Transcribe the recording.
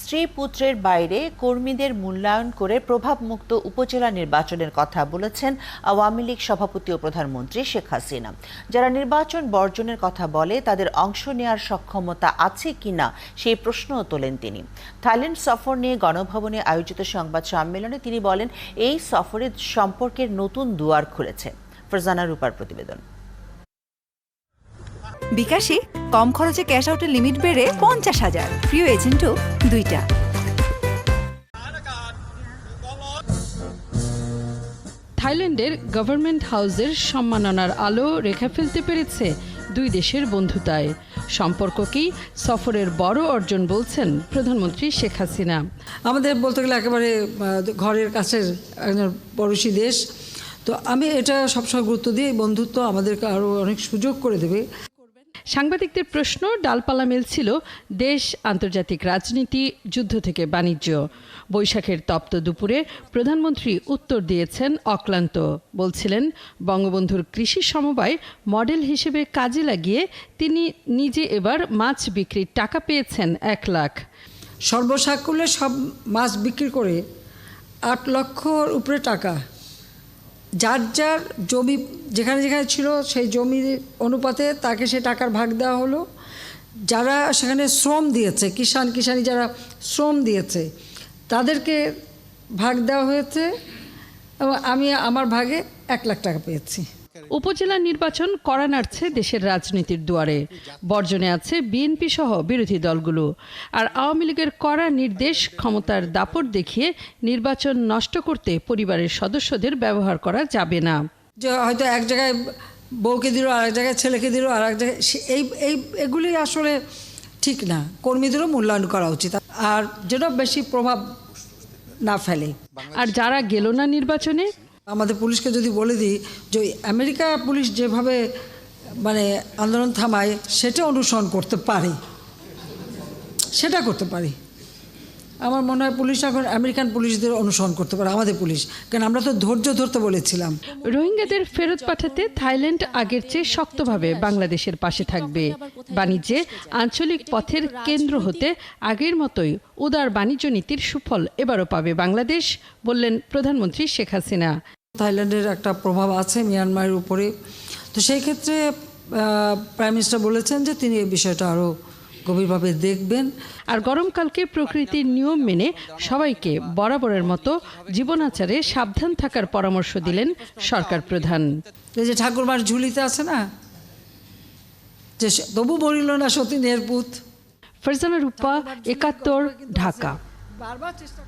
স্ত্রী পুত্রের বাইরে কর্মীদের মূল্যায়ন করে প্রভাবমুক্ত উপজেলা নির্বাচনের কথা বলেছেন আওয়ামী লীগ সভাপতি ও প্রধানমন্ত্রী শেখ হাসিনা। যারা নির্বাচন বর্জনের কথা বলে তাদের অংশ নেওয়ার সক্ষমতা আছে কিনা সেই প্রশ্নও তোলেন তিনি। থাইল্যান্ড সফর নিয়ে গণভবনে আয়োজিত সংবাদ সম্মেলনে তিনি বলেন, এই সফরে সম্পর্কের নতুন দুয়ার খুলেছে। ফারজানা রূপার প্রতিবেদন। বিকাশে কম খরচে ক্যাশ আউটের লিমিট বেড়ে 50,000, প্রিয় এজেন্টও 2টা। থাইল্যান্ডের গভর্নমেন্ট হাউসের সম্মাননার আলো রেখে ফেলতে পেরেছে দুই দেশের বন্ধুতায়। সম্পর্ককেই সফরের বড় অর্জন বলছেন প্রধানমন্ত্রী শেখ হাসিনা। আমাদের বলতে গেলে একেবারে ঘরের কাছের একজন পড়োশী দেশ, তো আমি এটা সবসময় গুরুত্ব দিই। বন্ধুত্ব আমাদেরকে আরও অনেক সুযোগ করে দেবে। সাংবাদিকদের প্রশ্ন, ডালপালা মেলছিল দেশ, আন্তর্জাতিক রাজনীতি, যুদ্ধ থেকে বাণিজ্য। বৈশাখের তপ্ত দুপুরে প্রধানমন্ত্রী উত্তর দিয়েছেন অক্লান্ত। বলছিলেন, বঙ্গবন্ধুর কৃষি সমবায় মডেল হিসেবে কাজে লাগিয়ে তিনি নিজে এবার মাছ বিক্রির টাকা পেয়েছেন 1 লাখ। সর্বসাকুল্যে সব মাছ বিক্রি করে 8 লক্ষর উপরে টাকা, যার যার জমি যেখানে যেখানে ছিল সেই জমির অনুপাতে তাকে সে টাকার ভাগ দেওয়া হলো। যারা সেখানে শ্রম দিয়েছে, কিষাণী যারা শ্রম দিয়েছে তাদেরকে ভাগ দেওয়া হয়েছে এবং আমি আমার ভাগে 1 লাখ টাকা পেয়েছি। উপজেলা নির্বাচন কড়া নাড়ছে দেশের রাজনীতির দুয়ারে। বর্জনে আছে বিএনপি সহ বিরোধী দলগুলো। আর আওয়ামী লীগের কড়া নির্দেশ, ক্ষমতার দাপট দেখিয়ে নির্বাচন নষ্ট করতে পরিবারের সদস্যদের ব্যবহার করা যাবে না। যে হয়তো এক জায়গায় বউকে দিল, আরেক জায়গায় ছেলেকে দিল, আর এক জায়গায় এগুলি আসলে ঠিক না। কর্মীদেরও মূল্যায়ন করা উচিত, আর যেন বেশি প্রভাব না ফেলে। আর যারা গেল না নির্বাচনে, আমাদের পুলিশকে যদি বলে দিই যে আমেরিকা পুলিশ যেভাবে আন্দোলন থামায় সেটা অনুসরণ করতে পারে, সেটা করতে পারি। আমার মনে হয় পুলিশ এখন আমেরিকান পুলিশদের অনুসরণ করতে পারে, আমাদের পুলিশ, কারণ আমরা তো ধৈর্য ধরতে বলেছিলাম। রোহিঙ্গাদের ফেরত পাঠাতে থাইল্যান্ড আগের চেয়ে শক্তভাবে বাংলাদেশের পাশে থাকবে। বাণিজ্যে আঞ্চলিক পথের কেন্দ্র হতে আগের মতোই উদার বাণিজ্য নীতির সুফল এবারও পাবে বাংলাদেশ, বললেন প্রধানমন্ত্রী শেখ হাসিনা। থাইল্যান্ডের একটা প্রভাব আছে মিয়ানমারের উপরে, তো সেই ক্ষেত্রে প্রাইম মিনিস্টার বলেছেন যে তিনি এই বিষয়টা আরও গভীরভাবে দেখবেন। আর গরমকালকে প্রকৃতির নিয়ম মেনে সবাইকে বরাবরের মতো জীবনাচারে সাবধান থাকার পরামর্শ দিলেন সরকার প্রধান। এই যে ঠাকুরমার ঝুলিতে আছে না, যে তবু মরিল না সতীনের পুত। ফারজানা রূপা, 71, ঢাকা। বারবার চেষ্টা